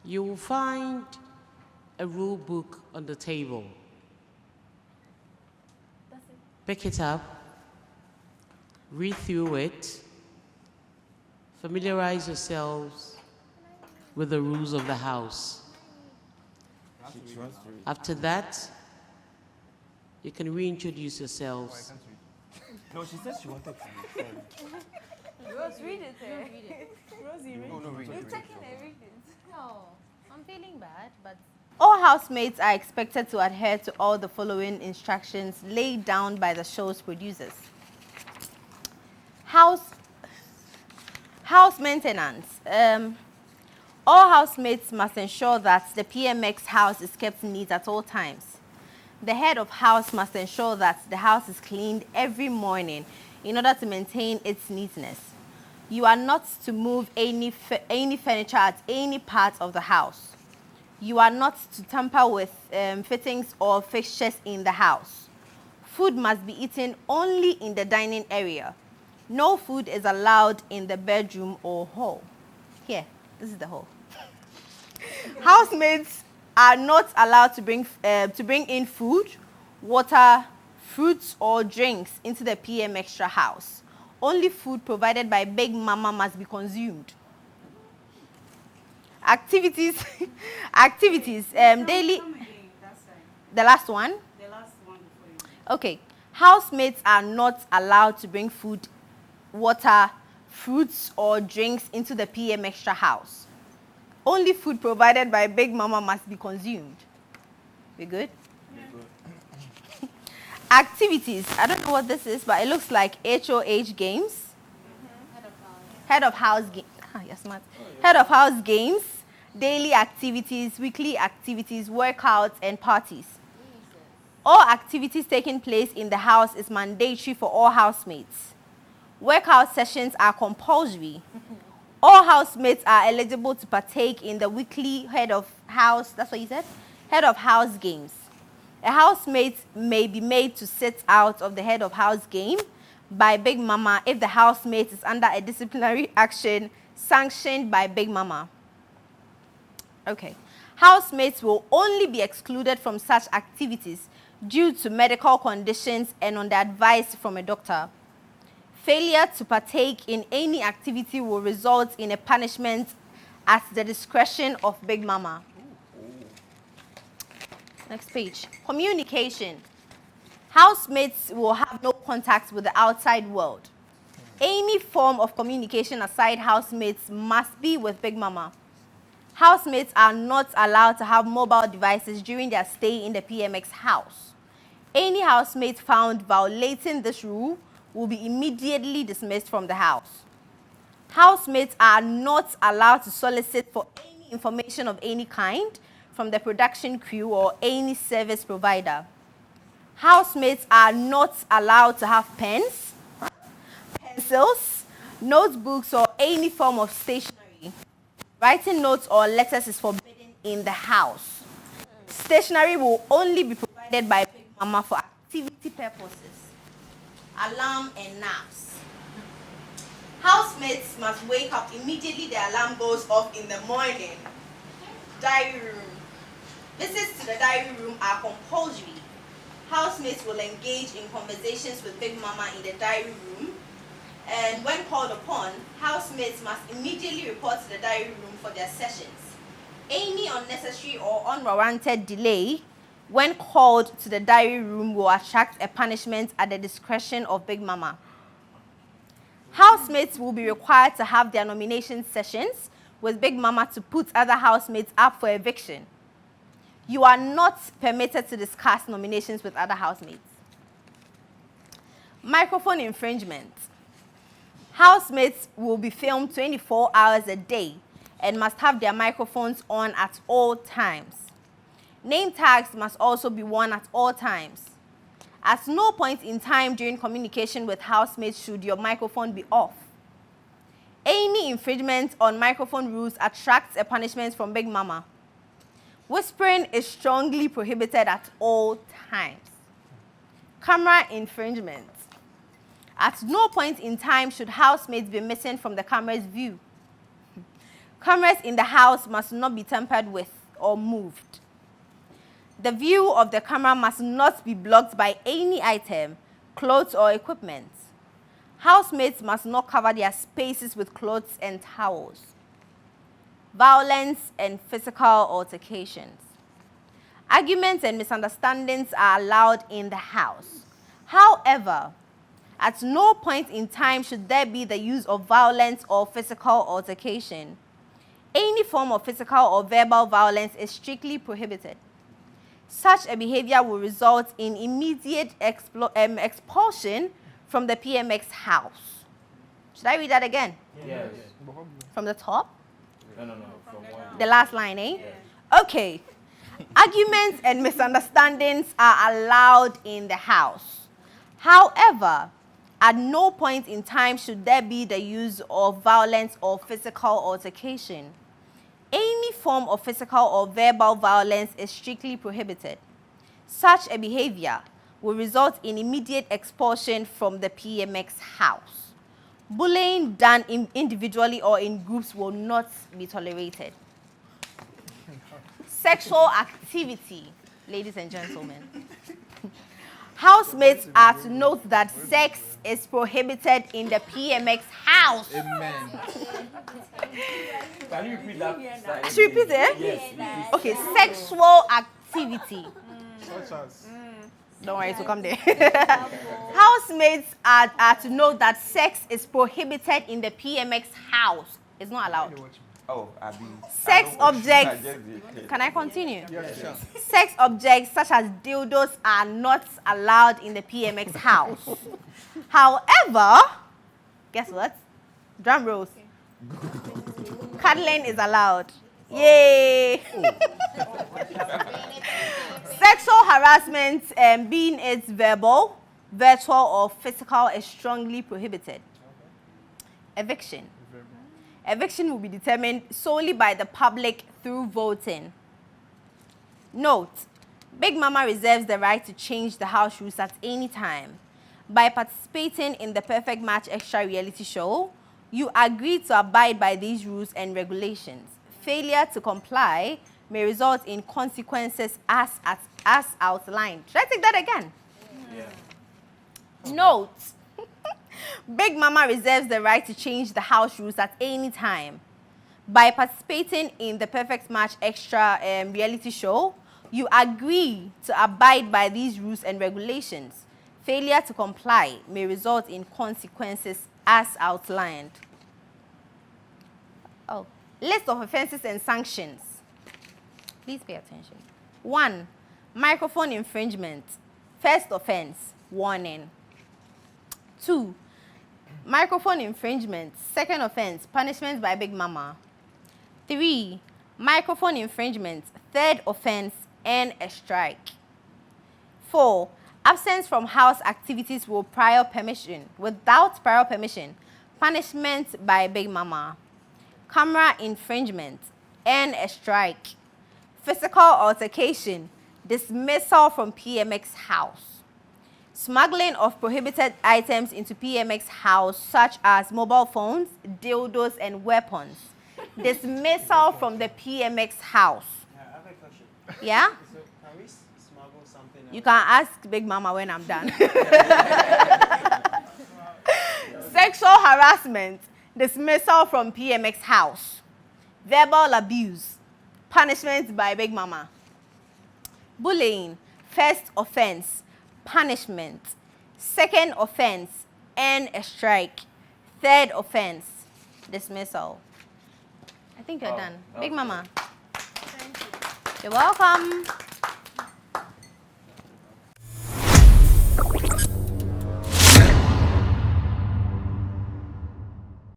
You will find a rule book on the table. Pick it up, read through it, familiarize yourselves with the rules of the house. After that, you can reintroduce yourselves. No, she said she wanted to read. Rose, read it. Read it. Rosie, read it. No, read it. You're checking everything. No, I'm feeling bad, but All housemates are expected to adhere to all the following instructions laid down by the show's producers. House maintenance. All housemates must ensure that the PMX house is kept neat at all times. The head of house must ensure that the house is cleaned every morning in order to maintain its neatness. You are not to move any furniture at any part of the house. You are not to tamper with fittings or fixtures in the house. Food must be eaten only in the dining area. No food is allowed in the bedroom or hall. Here, this is the hall. Housemates are not allowed to bring in food, water, fruits, or drinks into the PM Extra house. Only food provided by Big Mama must be consumed. Activities, daily. The last one? The last one before you. Okay. Housemates are not allowed to bring food, water, fruits, or drinks into the PM Extra house. Only food provided by Big Mama must be consumed. We good? Yeah. Activities. I don't know what this is, but it looks like HOH games. Head of house games. Yes, smart. Head of house games, daily activities, weekly activities, workouts, and parties. All activities taking place in the house is mandatory for all housemates. Workout sessions are compulsory. All housemates are eligible to partake in the weekly head of house, that's what you said? Head of house games. A housemate may be made to sit out of the head of house game by Big Mama if the housemate is under a disciplinary action sanctioned by Big Mama. Okay. Housemates will only be excluded from such activities due to medical conditions and on the advice from a doctor. Failure to partake in any activity will result in a punishment at the discretion of Big Mama. Next page. Communication. Housemates will have no contact with the outside world. Any form of communication aside housemates must be with Big Mama. Housemates are not allowed to have mobile devices during their stay in the PMX house. Any housemate found violating this rule will be immediately dismissed from the house. Housemates are not allowed to solicit for any information of any kind from the production crew or any service provider. Housemates are not allowed to have pens, pencils, notebooks, or any form of stationery. Writing notes or letters is forbidden in the house. Stationery will only be provided by Big Mama for activity purposes. Alarm and naps. Housemates must wake up immediately the alarm goes off in the morning. Diary room. Visits to the diary room are compulsory. Housemates will engage in conversations with Big Mama in the diary room. And when called upon, housemates must immediately report to the diary room for their sessions. Any unnecessary or unwarranted delay when called to the diary room will attract a punishment at the discretion of Big Mama. Housemates will be required to have their nomination sessions with Big Mama to put other housemates up for eviction. You are not permitted to discuss nominations with other housemates. Microphone infringement. Housemates will be filmed 24 hours a day and must have their microphones on at all times. Name tags must also be worn at all times. At no point in time during communication with housemates should your microphone be off. Any infringement on microphone rules attracts a punishment from Big Mama. Whispering is strongly prohibited at all times. Camera infringement. At no point in time should housemates be missing from the camera's view. Cameras in the house must not be tampered with or moved. The view of the camera must not be blocked by any item, clothes, or equipment. Housemates must not cover their spaces with clothes and towels. Violence and physical altercations. Arguments and misunderstandings are allowed in the house. However, at no point in time should there be the use of violence or physical altercation. Any form of physical or verbal violence is strictly prohibited. Such a behavior will result in immediate expulsion from the PMX house. Should I read that again? Yes. From the top? No. From one. The last line, eh? Yes. Okay. Arguments and misunderstandings are allowed in the house. However, at no point in time should there be the use of violence or physical altercation. Any form of physical or verbal violence is strictly prohibited. Such a behavior will result in immediate expulsion from the PMX house. Bullying done individually or in groups will not be tolerated. Sexual activity, ladies and gentlemen. Housemates are to note that sex is prohibited in the PMX house. Amen. Can you repeat that? I should repeat it? Yes. Okay, sexual activity. Such as. Don't worry, it will come there. Housemates are to know that sex is prohibited in the PMX house. It's not allowed. Oh, Abby. Sex objects. Can I continue? Yes, sure. Sex objects such as dildos are not allowed in the PMX house. However, guess what? Drum rolls. Cuddling is allowed. Yay! Sexual harassment, being it verbal, virtual, or physical, is strongly prohibited. Eviction. Eviction will be determined solely by the public through voting. Note, Big Mama reserves the right to change the house rules at any time. By participating in the Perfect Match Extra reality show, you agree to abide by these rules and regulations. Failure to comply may result in consequences as outlined. Should I take that again? Yeah. Note, Big Mama reserves the right to change the house rules at any time. By participating in the Perfect Match Extra reality show, you agree to abide by these rules and regulations. Failure to comply may result in consequences as outlined. Oh, list of offenses and sanctions. Please pay attention. 1. Microphone infringement. First offense, warning. 2. Microphone infringement. Second offense, punishment by Big Mama. 3. Microphone infringement. Third offense, and a strike. 4. Absence from house activities without prior permission. Punishment by Big Mama. Camera infringement, and a strike. Physical altercation, dismissal from PMX house. Smuggling of prohibited items into PMX house, such as mobile phones, dildos, and weapons. Dismissal from the PMX house. I have a question. Yeah? So, can we smuggle something else? You can ask Big Mama when I'm done. Sexual harassment, dismissal from PMX house. Verbal abuse, punishment by Big Mama. Bullying, first offense, punishment. Second offense, and a strike. Third offense, dismissal. I think you're done. Big Mama. Thank you. You're welcome.